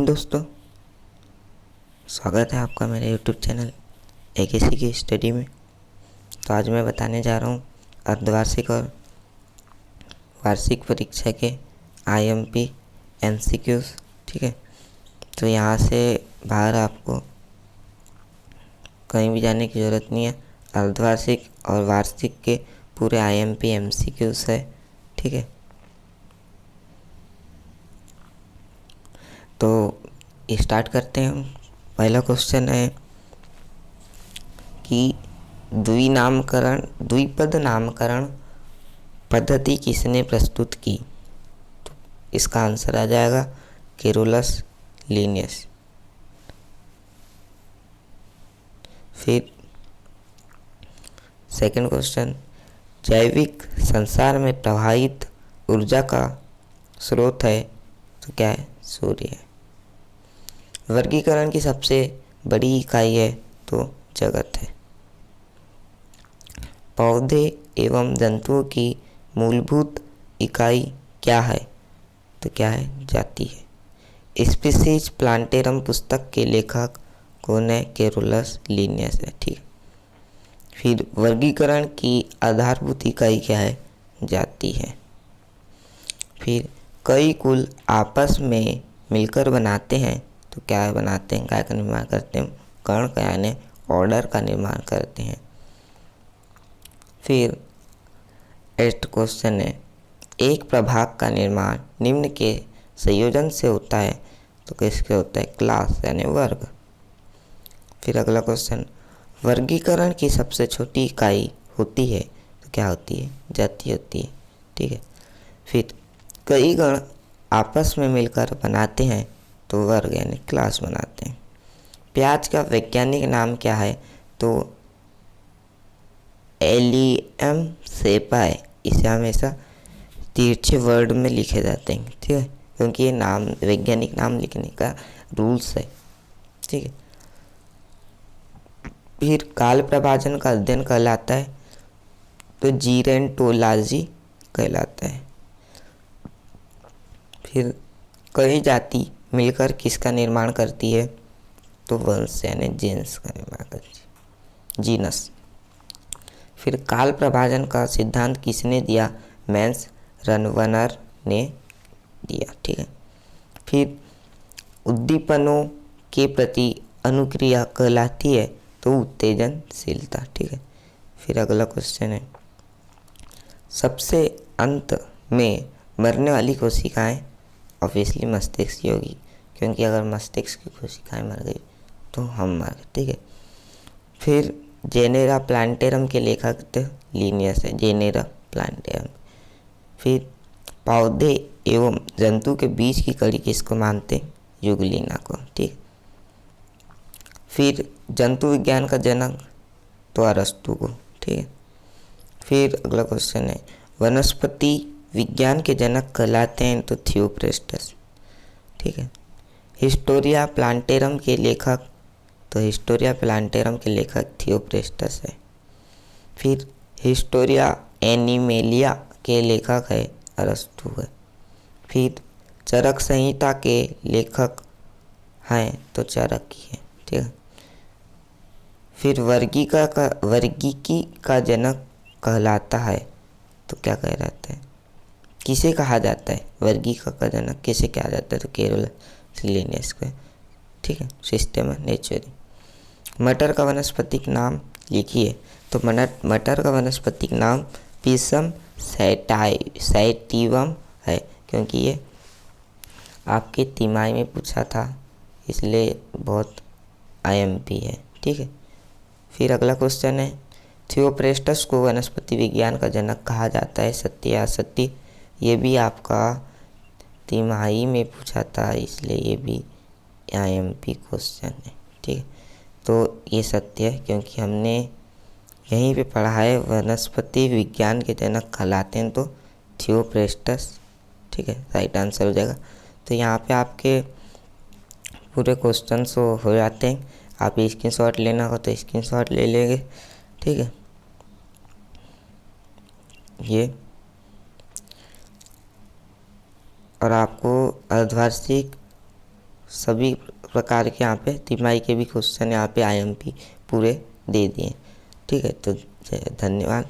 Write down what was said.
दोस्तों, स्वागत है आपका मेरे YouTube चैनल एकेसी की स्टडी में। तो आज मैं बताने जा रहा हूँ अर्धवार्षिक और वार्षिक परीक्षा के IMP MCQs। ठीक है, तो यहाँ से बाहर आपको कहीं भी जाने की ज़रूरत नहीं है। अर्धवार्षिक और वार्षिक के पूरे IMP MCQs है। ठीक है, तो स्टार्ट करते हैं। पहला क्वेश्चन है कि द्विपद नामकरण पद्धति किसने प्रस्तुत की? तो इसका आंसर आ जाएगा केरोलस लीनियस। फिर सेकंड क्वेश्चन, जैविक संसार में प्रवाहित ऊर्जा का स्रोत है तो क्या है? सूर्य है। वर्गीकरण की सबसे बड़ी इकाई है तो जगत है। पौधे एवं जंतुओं की मूलभूत इकाई क्या है? तो क्या है? जाति है। स्पीसीज प्लांटेरम पुस्तक के लेखक कौन है? केरोलस लीनियस है। ठीक। फिर वर्गीकरण की आधारभूत इकाई क्या है? जाति है। फिर कई कुल आपस में मिलकर बनाते हैं तो क्या बनाते हैं? काय का निर्माण करते हैं? कण का यानी ऑर्डर का निर्माण करते हैं। फिर नेक्स्ट क्वेश्चन है, एक प्रभाग का निर्माण निम्न के संयोजन से होता है तो किसके होता है? क्लास यानी वर्ग। फिर अगला क्वेश्चन, वर्गीकरण की सबसे छोटी इकाई होती है तो क्या होती है? जाति होती है। ठीक है। फिर कई गण आपस में मिलकर बनाते हैं तो वर्ग यानी क्लास बनाते हैं। प्याज का वैज्ञानिक नाम क्या है? तो एलियम सेपाई। इसे हमेशा तिरछे वर्ड में लिखे जाते हैं। ठीक है, क्योंकि ये नाम वैज्ञानिक नाम लिखने का रूल्स है। ठीक है। फिर काल प्रभाजन का अध्ययन कहलाता है तो जीरेंटोलॉजी कहलाता है। फिर कई जाति मिलकर किसका निर्माण करती है? तो वंश यानी जीन्स का निर्माण करती है, जीनस। फिर काल प्रभाजन का सिद्धांत किसने दिया? मैंस रनवनर ने दिया। ठीक है। फिर उद्दीपनों के प्रति अनुक्रिया कहलाती है तो उत्तेजनशीलता। ठीक है। फिर अगला क्वेश्चन है, सबसे अंत में मरने वाली कोशिकाएं ऑब्वियसली मस्तिष्क की होगी, क्योंकि अगर मस्तिष्क की कोशिकाएं मर गई तो हम मर गए। ठीक है। फिर जेनेरा प्लांटेरम के लेखक तो लीनियस है, जेनेरा प्लांटेरम। फिर पौधे एवं जंतु के बीच की कड़ी किसको मानते? युगलिना को। ठीक। फिर जंतु विज्ञान का जनक तो अरस्तु को। ठीक है। फिर अगला क्वेश्चन है, वनस्पति विज्ञान के जनक कहलाते हैं तो थियोप्रेस्टस। ठीक है। हिस्टोरिया प्लांटेरम के लेखक तो हिस्टोरिया प्लांटेरम के लेखक थियोप्रेस्टस है। फिर हिस्टोरिया एनिमेलिया के लेखक है अरस्तु है। फिर चरक संहिता के लेखक हैं तो चाणक्य है। ठीक है। फिर वर्गीकी का जनक कहलाता है तो क्या कहलाता है? किसे कहा जाता है? वर्गीका का जनक किसे कहा जाता है? तो केरोलस लीनियस को। ठीक है। सिस्टम नेचुरी। मटर का वनस्पतिक नाम लिखिए। तो मटर का वनस्पतिक नाम पिसम सैटिवम है, क्योंकि ये आपके तिमाही में पूछा था, इसलिए बहुत IMP है। ठीक है। फिर अगला क्वेश्चन है, थियोप्रेस्टस को वनस्पति विज्ञान का जनक कहा जाता है, सत्य या असत्य? ये भी आपका तिमाही में पूछा था, इसलिए ये भी IMP क्वेश्चन है। ठीक है। तो ये सत्य है, क्योंकि हमने यहीं पे पढ़ा है वनस्पति विज्ञान के जनक कहलाते हैं तो थियोप्रेस्टस। ठीक है, राइट आंसर हो जाएगा। तो यहाँ पे आपके पूरे क्वेश्चन हो जाते हैं। आप स्क्रीनशॉट लेना हो तो स्क्रीनशॉट ले लेंगे। ठीक है। ये और आपको अर्धवार्षिक सभी प्रकार के यहाँ पे तिमाही के भी क्वेश्चन यहाँ पे IMP पूरे दे दिए। ठीक है, तो धन्यवाद।